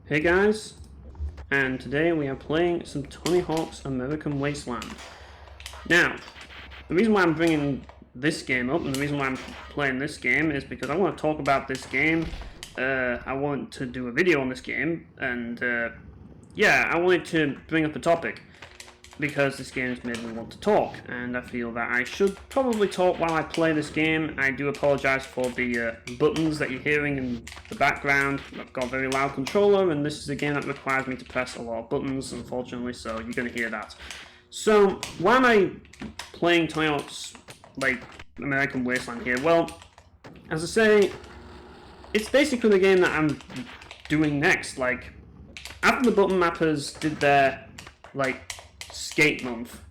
Hey guys, and today we are playing some Tony Hawk's American Wasteland. Now, the reason why I'm bringing this game up and the reason why I'm playing this game is because I want to talk about this game. I want to do a video on this game, and yeah, I wanted to bring up a topic because this game has made me want to talk, and I feel that I should probably talk while I play this game. I do apologise for the buttons that you're hearing in the background. I've got a very loud controller, and this is a game that requires me to press a lot of buttons, unfortunately, so you're going to hear that. So, why am I playing Tony Hawk's, American Wasteland here? Well, as I say, it's basically the game that I'm doing next. After the button mappers did their, skate month,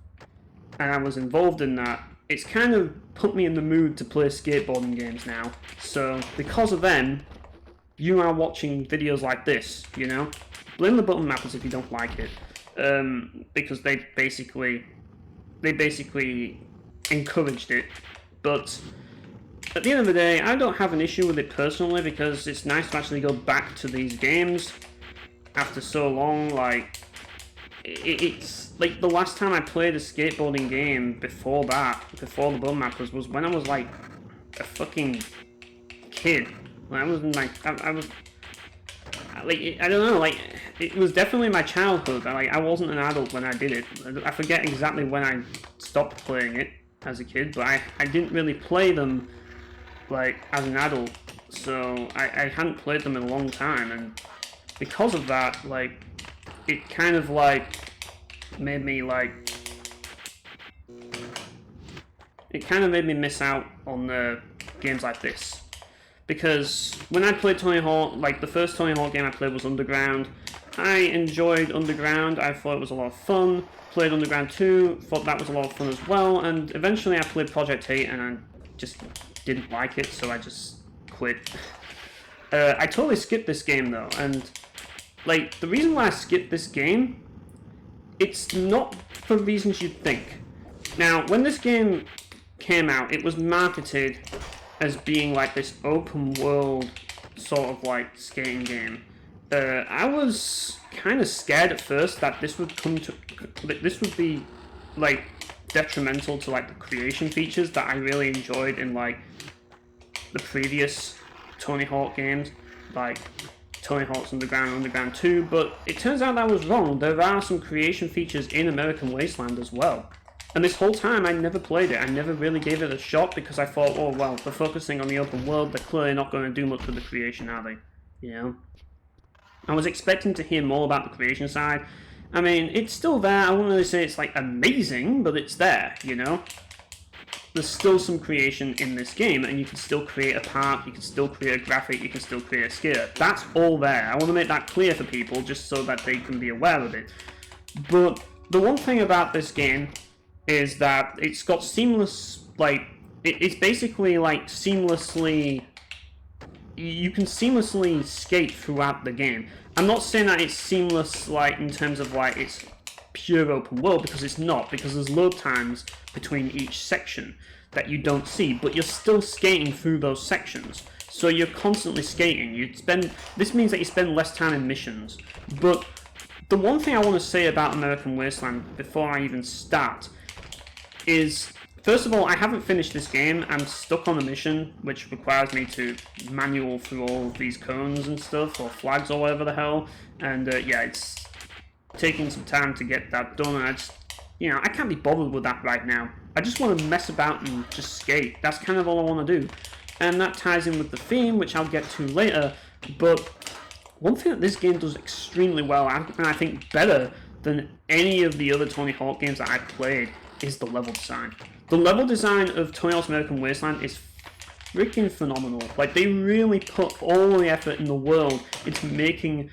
and I was involved in that, it's kind of put me in the mood to play skateboarding games now. So because of them, you are watching videos like this, you know? Blame the button mappers if you don't like it, because they basically encouraged it. But at the end of the day, I don't have an issue with it personally, because it's nice to actually go back to these games after so long. It's like the last time I played a skateboarding game before the button mappers, was when I was like a fucking kid. I was like, I was like, I don't know, it was definitely my childhood. I wasn't an adult when I did it. I forget exactly when I stopped playing it as a kid, but I didn't really play them as an adult, so I hadn't played them in a long time, and because of that, it kind of made me miss out on the games like this. Because when I played Tony Hawk, the first Tony Hawk game I played was Underground. I enjoyed Underground, I thought it was a lot of fun. Played Underground 2, thought that was a lot of fun as well, and eventually I played Project 8 and I just didn't like it, so I just quit. I totally skipped this game though, and the reason why I skipped this game, it's not for reasons you'd think. Now, when this game came out, it was marketed as being this open world sort of skating game. I was kind of scared at first that this would be detrimental to the creation features that I really enjoyed in the previous Tony Hawk games, Tony Hawk's Underground and Underground 2, but it turns out that I was wrong. There are some creation features in American Wasteland as well. And this whole time I never played it. I never really gave it a shot because I thought, oh well, they're focusing on the open world, they're clearly not going to do much with the creation, are they? You know? I was expecting to hear more about the creation side. I mean, it's still there. I wouldn't really say it's amazing, but it's there, you know? There's still some creation in this game, and you can still create a park, you can still create a graphic, you can still create a skater. That's all there. I want to make that clear for people, just so that they can be aware of it. But the one thing about this game is that it's got seamless, it's basically seamlessly, you can seamlessly skate throughout the game. I'm not saying that it's seamless, in terms of, it's pure open world, because it's not, because there's load times between each section that you don't see, but you're still skating through those sections, so you're constantly skating. This means that you spend less time in missions. But the one thing I want to say about American Wasteland before I even start is, first of all, I haven't finished this game. I'm stuck on a mission which requires me to manual through all of these cones and stuff, or flags or whatever the hell, and yeah, it's taking some time to get that done, and I can't be bothered with that right now. I just want to mess about and just skate. That's kind of all I want to do. And that ties in with the theme, which I'll get to later, but one thing that this game does extremely well, and I think better than any of the other Tony Hawk games that I've played, is the level design. The level design of Tony Hawk's American Wasteland is freaking phenomenal. They really put all the effort in the world into making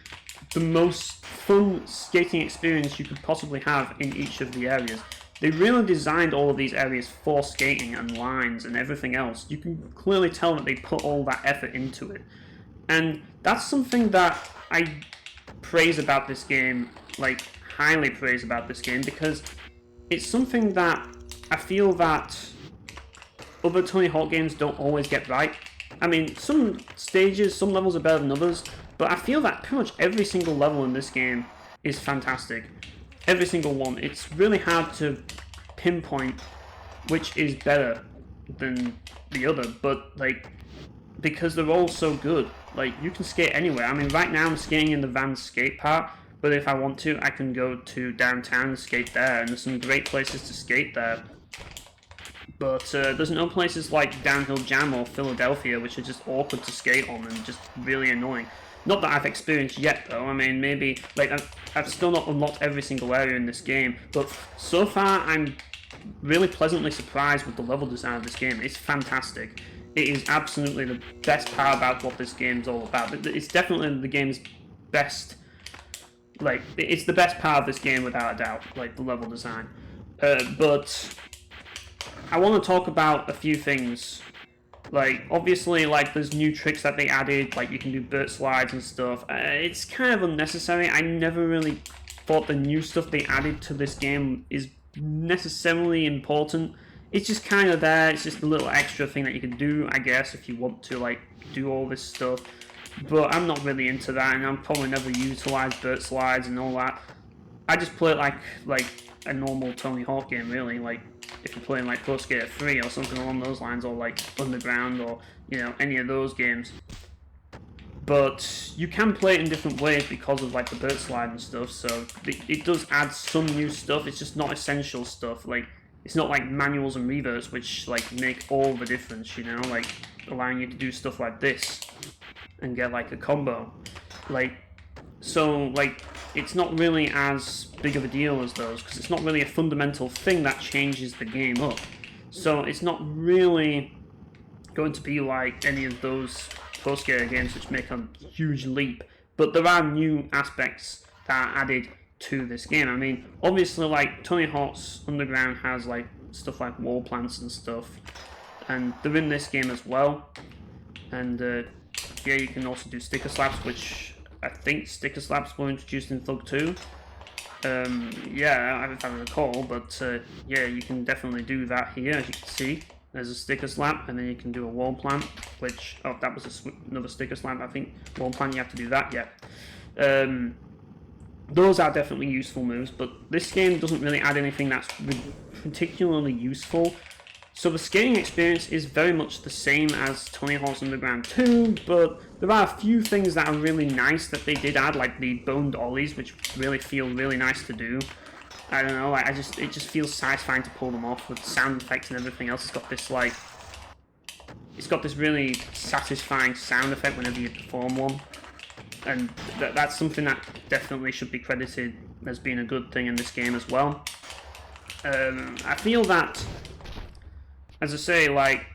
the most fun skating experience you could possibly have in each of the areas. They really designed all of these areas for skating and lines and everything else. You can clearly tell that they put all that effort into it. And that's something that I praise about this game, highly praise about this game, because it's something that I feel that other Tony Hawk games don't always get right. I mean, some stages, some levels are better than others, But I feel that pretty much every single level in this game is fantastic. Every single one. It's really hard to pinpoint which is better than the other, but like, because they're all so good. Like, you can skate anywhere. I mean, right now I'm skating in the Van skate park, but if I want to, I can go to downtown and skate there, and there's some great places to skate there. But there's no places like Downhill Jam or Philadelphia, which are just awkward to skate on and just really annoying. Not that I've experienced yet, though. I mean, maybe, like, I've still not unlocked every single area in this game, but so far I'm really pleasantly surprised with the level design of this game. It's fantastic. It is absolutely the best part about what this game's all about. It's definitely the game's best, like, it's the best part of this game without a doubt, like, the level design. But I want to talk about a few things. Like, obviously, like, there's new tricks that they added, like, you can do vert slides and stuff. It's kind of unnecessary. I never really thought the new stuff they added to this game is necessarily important. It's just kind of there. It's just a little extra thing that you can do, I guess, if you want to, like, do all this stuff. But I'm not really into that, and I'll probably never utilize vert slides and all that. I just play it like a normal Tony Hawk game, really. Like, if you're playing like Pro Skater 3 or something along those lines, or like Underground, or, you know, any of those games. But you can play it in different ways because of like the vert slide and stuff, so it does add some new stuff. It's just not essential stuff. Like, it's not like manuals and reverts which like make all the difference, you know, like allowing you to do stuff like this and get like a combo. Like, so like, it's not really as big of a deal as those, because it's not really a fundamental thing that changes the game up. So it's not really going to be like any of those Pro Skater games which make a huge leap. But there are new aspects that are added to this game. I mean, obviously, like, Tony Hawk's Underground has like stuff like wall plants and stuff, and they're in this game as well. And yeah, you can also do sticker slaps, which I think sticker slaps were introduced in Thug 2. Yeah, if I recall, but yeah, you can definitely do that here, as you can see. There's a sticker slap, and then you can do a wall plant, which, oh, that was another sticker slap, I think. Wall plant, you have to do that, yeah. Those are definitely useful moves, but this game doesn't really add anything that's particularly useful. So the skating experience is very much the same as Tony Hawk's Underground 2, but there are a few things that are really nice that they did add, like the boned ollies, which really feel really nice to do. I don't know, like, it just feels satisfying to pull them off with sound effects and everything else. It's got this, like, it's got this really satisfying sound effect whenever you perform one. And that's something that definitely should be credited as being a good thing in this game as well. I feel that, as I say, like,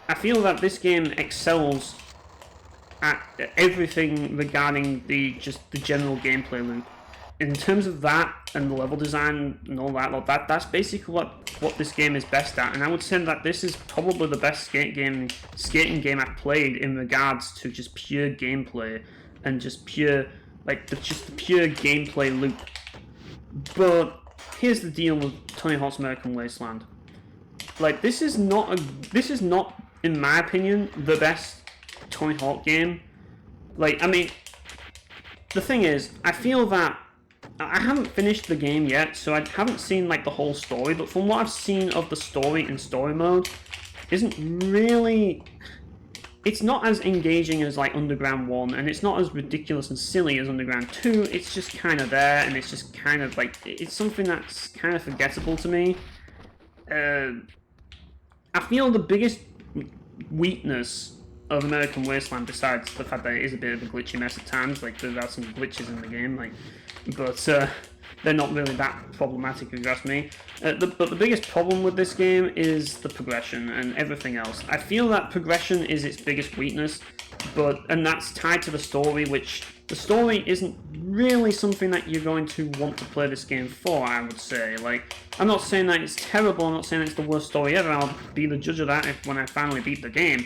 I feel that this game excels at everything regarding the general gameplay loop. In terms of that and the level design and all that, that's basically what this game is best at. And I would say that this is probably the best skating game I've played in regards to just pure gameplay and just pure, like, the pure gameplay loop. But here's the deal with Tony Hawk's American Wasteland. Like, this is not, in my opinion, the best Tony Hawk game. Like, I mean, the thing is, I feel that I haven't finished the game yet, so I haven't seen like the whole story, but from what I've seen of the story in story mode, isn't really, it's not as engaging as like Underground 1, and it's not as ridiculous and silly as Underground 2. It's just kind of there, and it's just kind of like, it's something that's kind of forgettable to me. I feel the biggest weakness of American Wasteland, besides the fact that it is a bit of a glitchy mess at times, like there are some glitches in the game, like, but they're not really that problematic if you ask me. But the biggest problem with this game is the progression and everything else. I feel that progression is its biggest weakness, and that's tied to the story, which the story isn't really something that you're going to want to play this game for, I would say. Like, I'm not saying that it's terrible, I'm not saying it's the worst story ever, I'll be the judge of that when I finally beat the game.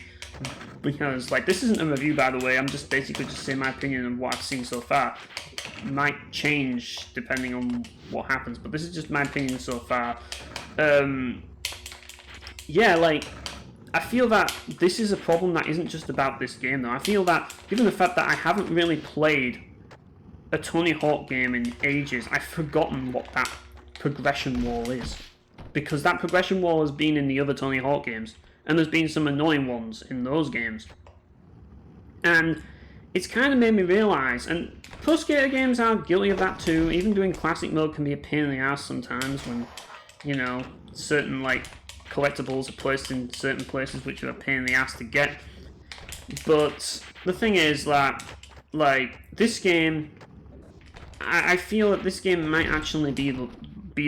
Because, like, this isn't a review, by the way, I'm just basically just saying my opinion of what I've seen so far. It might change depending on what happens, but this is just my opinion so far. Yeah, like, I feel that this is a problem that isn't just about this game, though. I feel that, given the fact that I haven't really played a Tony Hawk game in ages, I've forgotten what that progression wall is. Because that progression wall has been in the other Tony Hawk games, and there's been some annoying ones in those games. And it's kind of made me realise, and Pro Skater games are guilty of that too. Even doing classic mode can be a pain in the ass sometimes when, you know, certain, like, collectibles are placed in certain places which are a pain in the ass to get. But the thing is that, like, this game, I feel that this game might actually be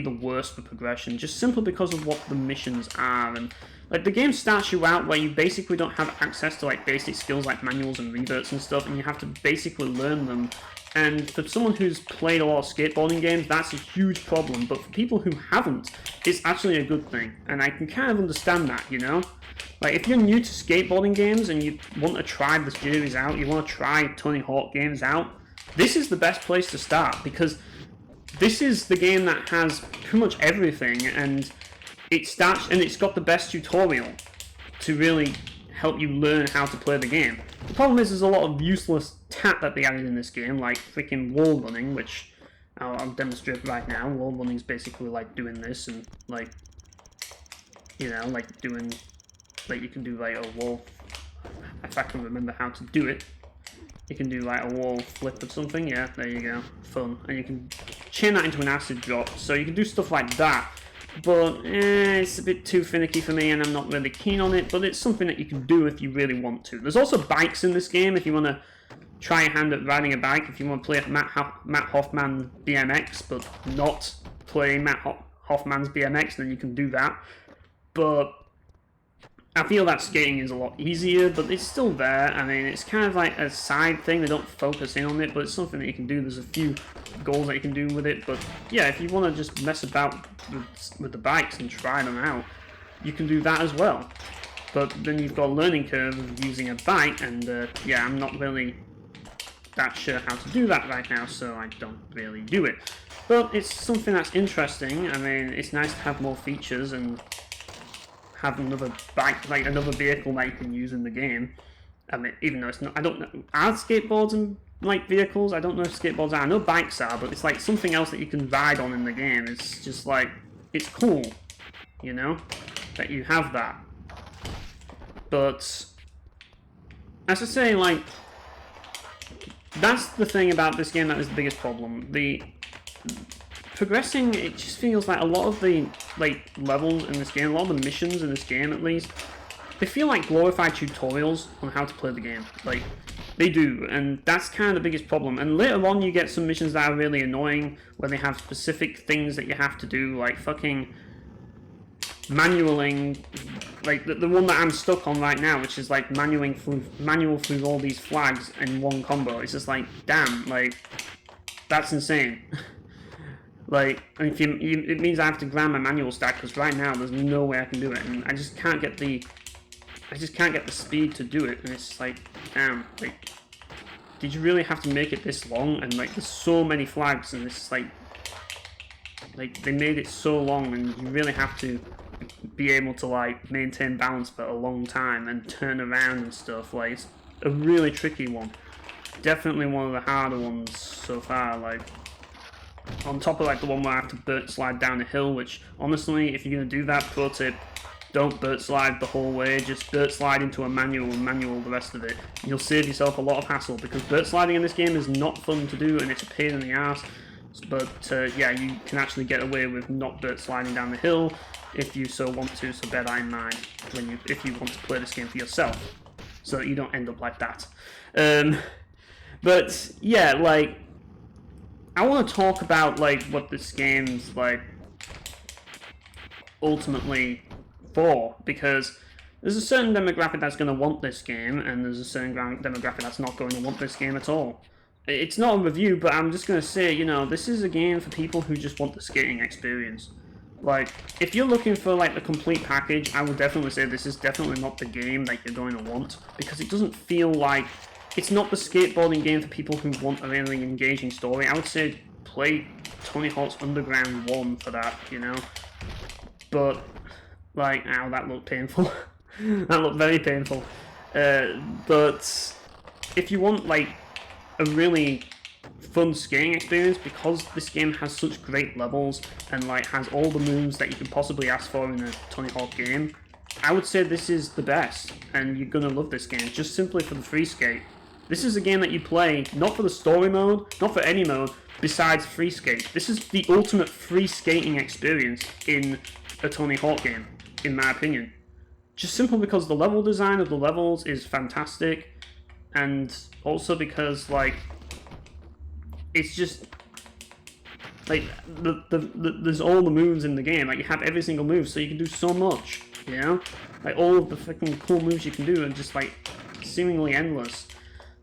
the worst for progression, just simply because of what the missions are. And like, the game starts you out where you basically don't have access to like basic skills like manuals and reverts and stuff, and you have to basically learn them. And for someone who's played a lot of skateboarding games, that's a huge problem. But for people who haven't, it's actually a good thing. And I can kind of understand that, you know? Like, if you're new to skateboarding games and you want to try the series out, you want to try Tony Hawk games out, this is the best place to start, because this is the game that has pretty much everything, and it's got the best tutorial to really help you learn how to play the game. The problem is there's a lot of useless tat that they added in this game, like freaking wall running, which I'll demonstrate right now. Wall running is basically like doing this, and like, you know, like doing, like you can do like a wall, if I can remember how to do it. You can do like a wall flip or something, yeah, there you go, fun. And you can chain that into an acid drop, so you can do stuff like that. But it's a bit too finicky for me and I'm not really keen on it, but it's something that you can do if you really want to. There's also bikes in this game if you want to try your hand at riding a bike, if you want to play Matt Hoffman BMX, but not play Matt Hoffman's BMX, then you can do that. But I feel that skating is a lot easier, but it's still there. I mean, it's kind of like a side thing. They don't focus in on it, but it's something that you can do. There's a few goals that you can do with it. But yeah, if you want to just mess about with the bikes and try them out, you can do that as well. But then you've got a learning curve of using a bike, and yeah, I'm not really that sure how to do that right now, so I don't really do it. But it's something that's interesting. I mean, it's nice to have more features and have another bike, like another vehicle that you can use in the game. I mean, even though it's not, I don't know, are skateboards and like vehicles? I don't know if skateboards are. I know bikes are, but it's like something else that you can ride on in the game. It's just like, it's cool, you know, that you have that. But as I say, like, that's the thing about this game that is the biggest problem. The progressing, it just feels like a lot of the like levels in this game, a lot of the missions in this game at least, they feel like glorified tutorials on how to play the game. Like, they do, and that's kind of the biggest problem. And later on you get some missions that are really annoying, where they have specific things that you have to do, like fucking manualing, like the one that I'm stuck on right now, which is like manual through all these flags in one combo. It's just like, damn, like, that's insane. Like, if it means I have to grind my manual stack, because right now there's no way I can do it, and I just can't get the speed to do it, and it's like, damn, like, did you really have to make it this long? And like, there's so many flags, and it's like they made it so long, and you really have to be able to like maintain balance for a long time and turn around and stuff. Like, it's a really tricky one. Definitely one of the harder ones so far. Like, on top of like the one where I have to bird slide down a hill, which honestly, if you're gonna do that, pro tip, don't bird slide the whole way, just bird slide into a manual and manual the rest of it. You'll save yourself a lot of hassle, because bird sliding in this game is not fun to do and it's a pain in the ass. But yeah, you can actually get away with not bird sliding down the hill if you so want to, so bear that in mind if you want to play this game for yourself, so that you don't end up like that. But yeah, like, I want to talk about like what this game's like ultimately for, because there's a certain demographic that's going to want this game, and there's a certain demographic that's not going to want this game at all. It's not a review, but I'm just going to say, you know, this is a game for people who just want the skating experience. Like, if you're looking for like the complete package, I would definitely say this is definitely not the game that you're going to want, because it doesn't feel like, it's not the skateboarding game for people who want a really engaging story. I would say play Tony Hawk's Underground 1 for that, you know? But, like, ow, that looked painful. That looked very painful. But if you want like a really fun skating experience, because this game has such great levels and like has all the moves that you could possibly ask for in a Tony Hawk game, I would say this is the best, and you're gonna love this game just simply for the free skate. This is a game that you play not for the story mode, not for any mode besides free skate. This is the ultimate free skating experience in a Tony Hawk game, in my opinion. Just simply because the level design of the levels is fantastic, and also because like it's just like there's all the moves in the game. Like you have every single move, so you can do so much. You know, like all of the freaking cool moves you can do are just like seemingly endless.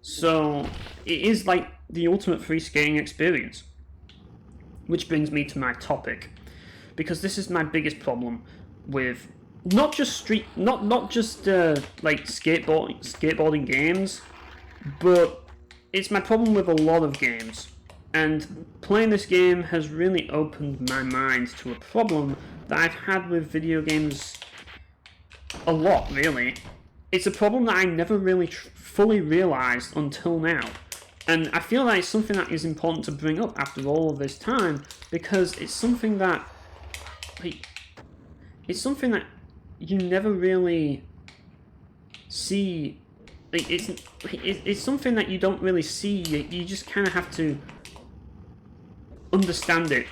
So it is like the ultimate free skating experience. Which brings me to my topic, because this is my biggest problem with not just like skateboarding games, but it's my problem with a lot of games. And playing this game has really opened my mind to a problem that I've had with video games a lot, really. It's a problem that I never really fully realised until now. And I feel that it's something that is important to bring up after all of this time, because it's something that, like, it's something that you never really see. Like, it's something that you don't really see. You just kind of have to understand it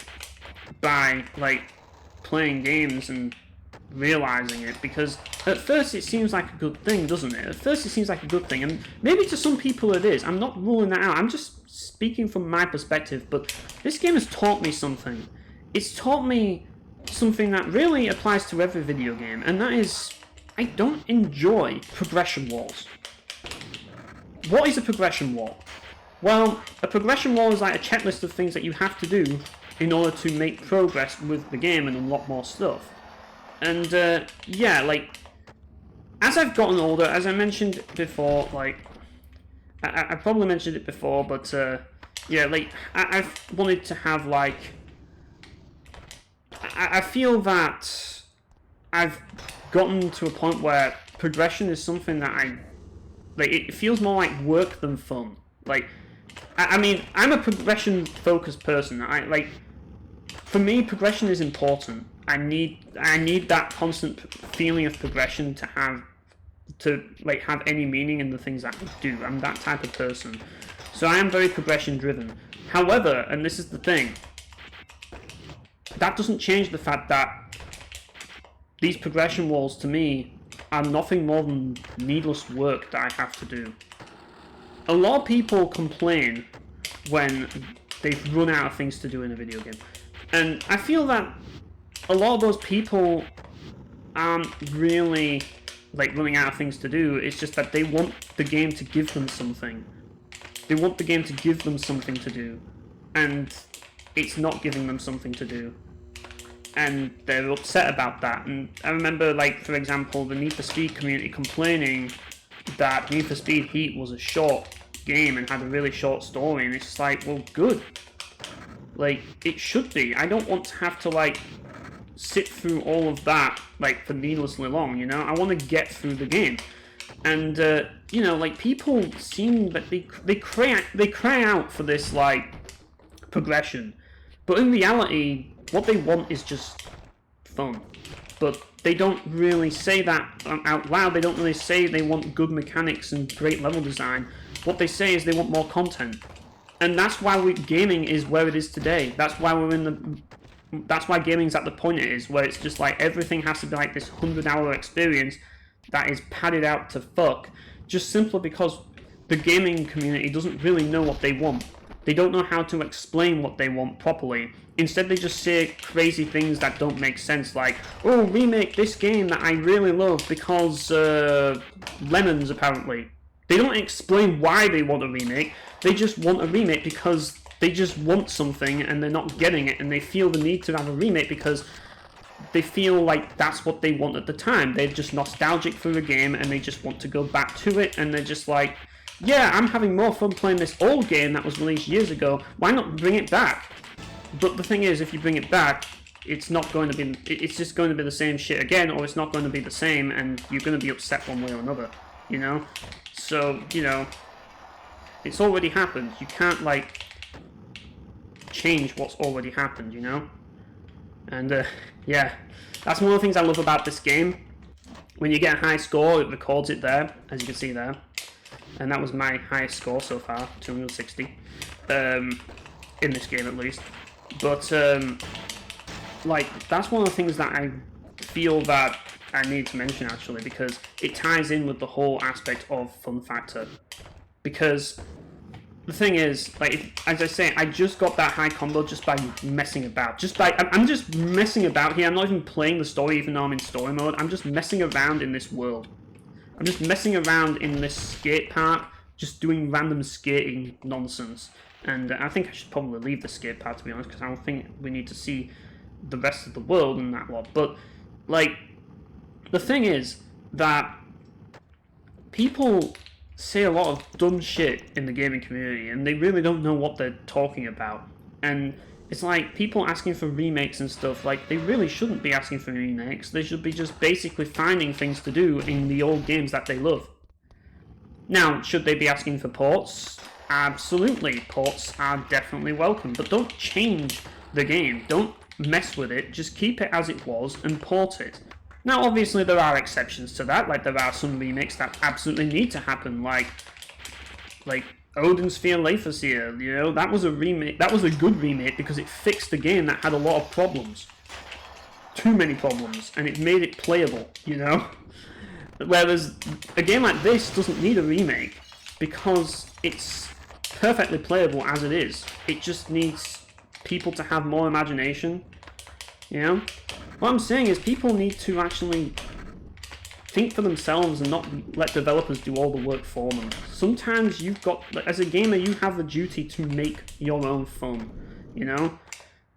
by like playing games and realizing it, because at first it seems like a good thing, doesn't it? At first it seems like a good thing, and maybe to some people it is. I'm not ruling that out. I'm just speaking from my perspective, but this game has taught me something. It's taught me something that really applies to every video game, and that is, I don't enjoy progression walls. What is a progression wall? Well, a progression wall is like a checklist of things that you have to do in order to make progress with the game and unlock more stuff. And yeah, like, as I've gotten older, as I mentioned before, like, I probably mentioned it before, but yeah, like, I've wanted to have, like, I feel that I've gotten to a point where progression is something that like, it feels more like work than fun. Like, I mean, I'm a progression-focused person. For me, progression is important. I need that constant feeling of progression to have any meaning in the things that I do. I'm that type of person. So I am very progression-driven. However, and this is the thing, that doesn't change the fact that these progression walls, to me, are nothing more than needless work that I have to do. A lot of people complain when they've run out of things to do in a video game. And I feel that a lot of those people aren't really like running out of things to do. It's just that they want the game to give them something. They want the game to give them something to do. And it's not giving them something to do. And they're upset about that. And I remember, like, for example, the Need for Speed community complaining that Need for Speed Heat was a short game and had a really short story, and it's just like, well, good. Like, it should be. I don't want to have to, like, sit through all of that, like, for needlessly long, you know? I want to get through the game. And, you know, like, people seem that they cry out for this, like, progression. But in reality, what they want is just fun. But they don't really say that out loud. They don't really say they want good mechanics and great level design. What they say is they want more content. And that's why gaming is where it is today. That's why that's why gaming's at the point it is, where it's just like everything has to be like this 100-hour experience that is padded out to fuck, just simply because the gaming community doesn't really know what they want. They don't know how to explain what they want properly. Instead, they just say crazy things that don't make sense, like, oh, remake this game that I really love because lemons, apparently. They don't explain why they want a remake. They just want a remake because they just want something and they're not getting it, and they feel the need to have a remake because they feel like that's what they want at the time. They're just nostalgic for the game and they just want to go back to it, and they're just like, yeah, I'm having more fun playing this old game that was released years ago. Why not bring it back? But the thing is, if you bring it back, it's not going to be, it's just going to be the same shit again, or it's not going to be the same, and you're going to be upset one way or another, you know? So, you know, it's already happened. You can't, like, change what's already happened, you know? And, yeah, that's one of the things I love about this game. When you get a high score, it records it there, as you can see there. And that was my highest score so far, 260, in this game at least. But, like, that's one of the things that I feel that I need to mention, actually, because it ties in with the whole aspect of fun factor. Because the thing is, like, as I say, I just got that high combo just by messing about. I'm just messing about here. I'm not even playing the story, even though I'm in story mode. I'm just messing around in this world. I'm just messing around in this skate part, just doing random skating nonsense. And I think I should probably leave the skate part, to be honest, because I don't think we need to see the rest of the world and that lot. But, like, the thing is that people say a lot of dumb shit in the gaming community, and they really don't know what they're talking about. And it's like people asking for remakes and stuff, like, they really shouldn't be asking for remakes. They should be just basically finding things to do in the old games that they love. Now, should they be asking for ports? Absolutely, ports are definitely welcome, but don't change the game. Don't mess with it, just keep it as it was and port it. Now, obviously, there are exceptions to that, like there are some remakes that absolutely need to happen, like Odin Sphere Leitherseer, you know, that was a remake, that was a good remake because it fixed a game that had a lot of problems. Too many problems, and it made it playable, you know? Whereas a game like this doesn't need a remake because it's perfectly playable as it is. It just needs people to have more imagination, you know? What I'm saying is people need to actually think for themselves and not let developers do all the work for them. Sometimes you've got, as a gamer, you have the duty to make your own fun, you know?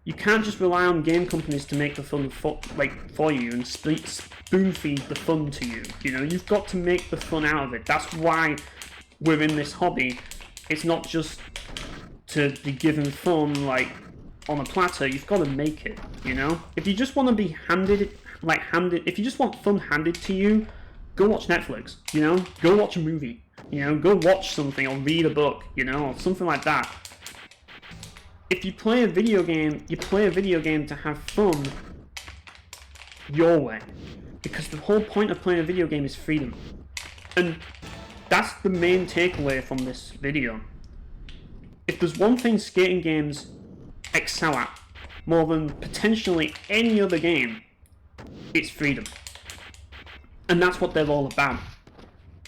You can't just rely on game companies to make the fun for you and spoon-feed the fun to you, you know? You've got to make the fun out of it. That's why we're in this hobby. It's not just to be given fun, like, on a platter. You've got to make it, you know? If you just want to be if you just want fun handed to you, go watch Netflix, you know? Go watch a movie, you know? Go watch something or read a book, you know? Or something like that. If you play a video game, you play a video game to have fun your way. Because the whole point of playing a video game is freedom. And that's the main takeaway from this video. If there's one thing skating games excel at, more than potentially any other game, it's freedom. And that's what they're all about,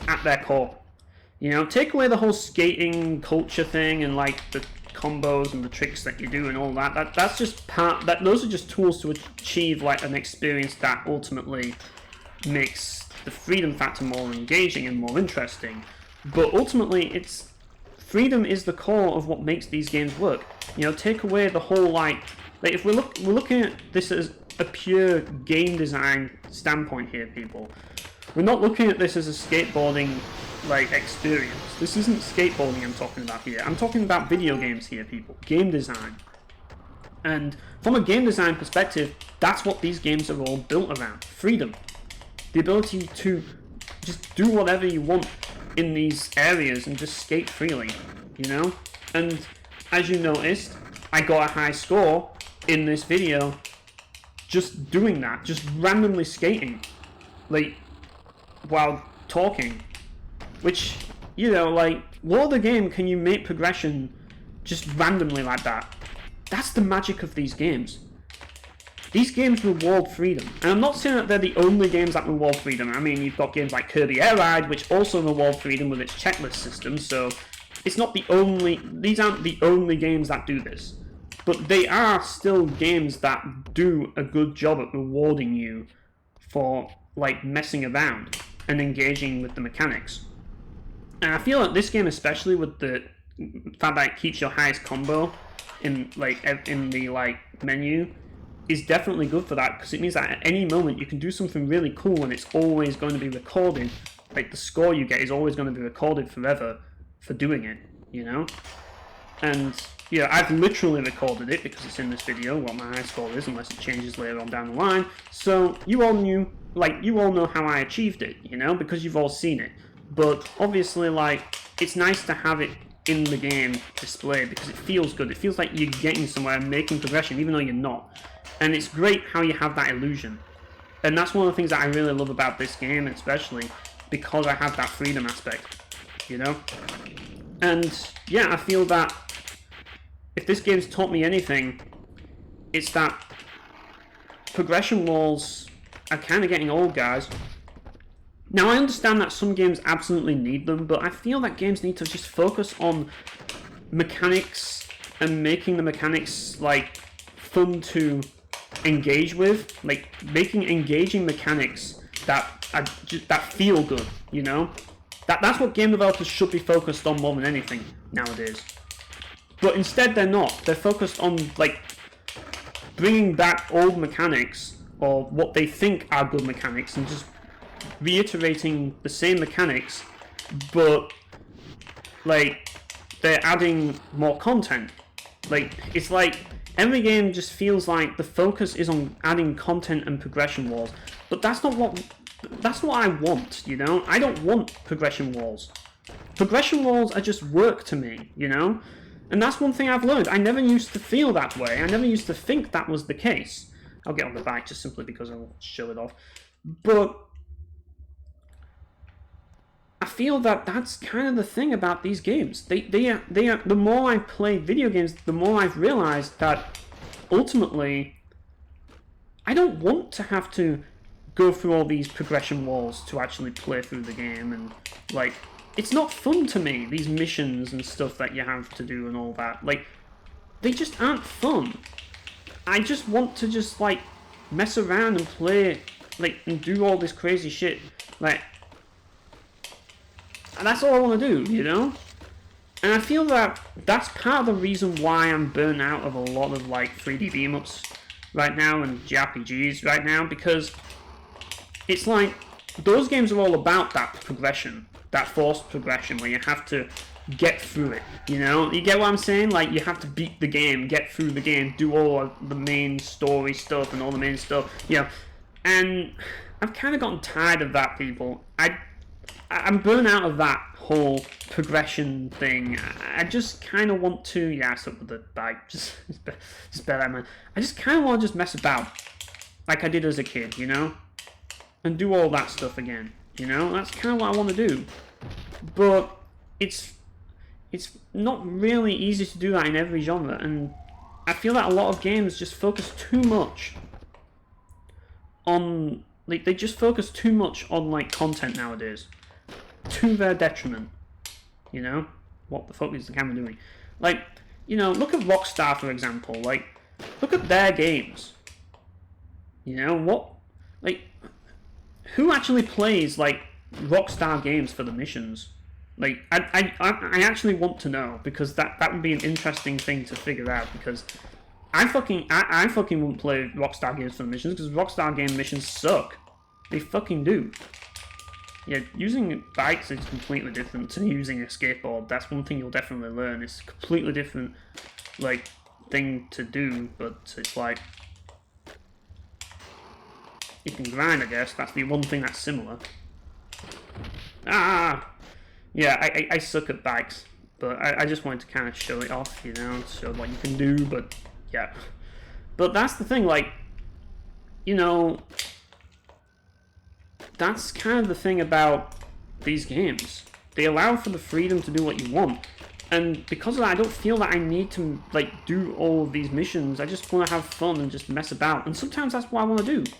at their core. You know, take away the whole skating culture thing and like the combos and the tricks that you do and all that. That's just those are just tools to achieve like an experience that ultimately makes the freedom factor more engaging and more interesting. But ultimately, freedom is the core of what makes these games work. You know, take away the whole like if we're looking at this as a pure game design standpoint here, people. We're not looking at this as a skateboarding like experience. This isn't skateboarding I'm talking about here. I'm talking about video games here, people. Game design. And from a game design perspective, that's what these games are all built around. Freedom. The ability to just do whatever you want in these areas and just skate freely, you know? And as you noticed, I got a high score in this video just doing that, just randomly skating, like, while talking. Which, you know, like, what other game can you make progression just randomly like that? That's the magic of these games. These games reward freedom. And I'm not saying that they're the only games that reward freedom. I mean, you've got games like Kirby Air Ride, which also reward freedom with its checklist system, so it's not these aren't the only games that do this. But they are still games that do a good job at rewarding you for, like, messing around and engaging with the mechanics. And I feel like this game, especially with the fact that it keeps your highest combo in the menu, is definitely good for that, because it means that at any moment you can do something really cool and it's always going to be recorded. Like, the score you get is always going to be recorded forever for doing it, you know? And yeah, I've literally recorded it because it's in this video, what my high score is, unless it changes later on down the line. So you all knew, like, you all know how I achieved it, you know, because you've all seen it. But obviously, like, it's nice to have it in the game displayed because it feels good. It feels like you're getting somewhere and making progression, even though you're not. And it's great how you have that illusion. And that's one of the things that I really love about this game, especially because I have that freedom aspect, you know? And yeah, I feel that if this game's taught me anything, it's that progression walls are kind of getting old, guys. Now, I understand that some games absolutely need them, but I feel that games need to just focus on mechanics and making the mechanics, like, fun to engage with. Like, making engaging mechanics that feel good, you know? That's what game developers should be focused on more than anything nowadays. But instead they're not. They're focused on, like, bringing back old mechanics, or what they think are good mechanics, and just reiterating the same mechanics, but, like, they're adding more content. Like, it's like every game just feels like the focus is on adding content and progression walls. But that's not what I want, you know? I don't want progression walls. Progression walls are just work to me, you know? And that's one thing I've learned. I never used to feel that way. I never used to think that was the case. I'll get on the bike just simply because I'll show it off. But I feel that that's kind of the thing about these games. They are, the more I play video games, the more I've realized that ultimately I don't want to have to go through all these progression walls to actually play through the game, and, like, it's not fun to me, these missions and stuff that you have to do and all that. Like, they just aren't fun. I just want to just, like, mess around and play, like, and do all this crazy shit. Like, and that's all I want to do, you know? And I feel that that's part of the reason why I'm burnt out of a lot of, like, 3D beam-ups right now and JRPGs right now, because it's like, those games are all about that progression, that forced progression where you have to get through it, you know? You get what I'm saying? Like, you have to beat the game, get through the game, do all of the main story stuff and all the main stuff, you know? And I've kind of gotten tired of that, people. I'm burnt out of that whole progression thing. I just kind of want to, yeah, I stuck with the bike, just better, man. I just kind of want to just mess about, like I did as a kid, you know? And do all that stuff again, you know? That's kind of what I want to do. But it's not really easy to do that in every genre, and I feel that a lot of games just focus too much on, like, they just focus too much on, like, content nowadays, to their detriment, you know? What the fuck is the camera doing? Like, you know, look at Rockstar, for example. Like, look at their games. You know, what, like, who actually plays, like, Rockstar games for the missions? Like, I actually want to know, because that would be an interesting thing to figure out, because I fucking wouldn't play Rockstar games for the missions, because Rockstar game missions suck. They fucking do. Yeah, using bikes is completely different to using a skateboard. That's one thing you'll definitely learn. It's a completely different, like, thing to do, but it's like, you can grind, I guess. That's the one thing that's similar. Ah! Yeah, I suck at bikes, but I just wanted to kind of show it off, you know, show what you can do, but yeah. But that's the thing, like, you know, that's kind of the thing about these games. They allow for the freedom to do what you want. And because of that, I don't feel that I need to, like, do all of these missions. I just want to have fun and just mess about. And sometimes that's what I want to do.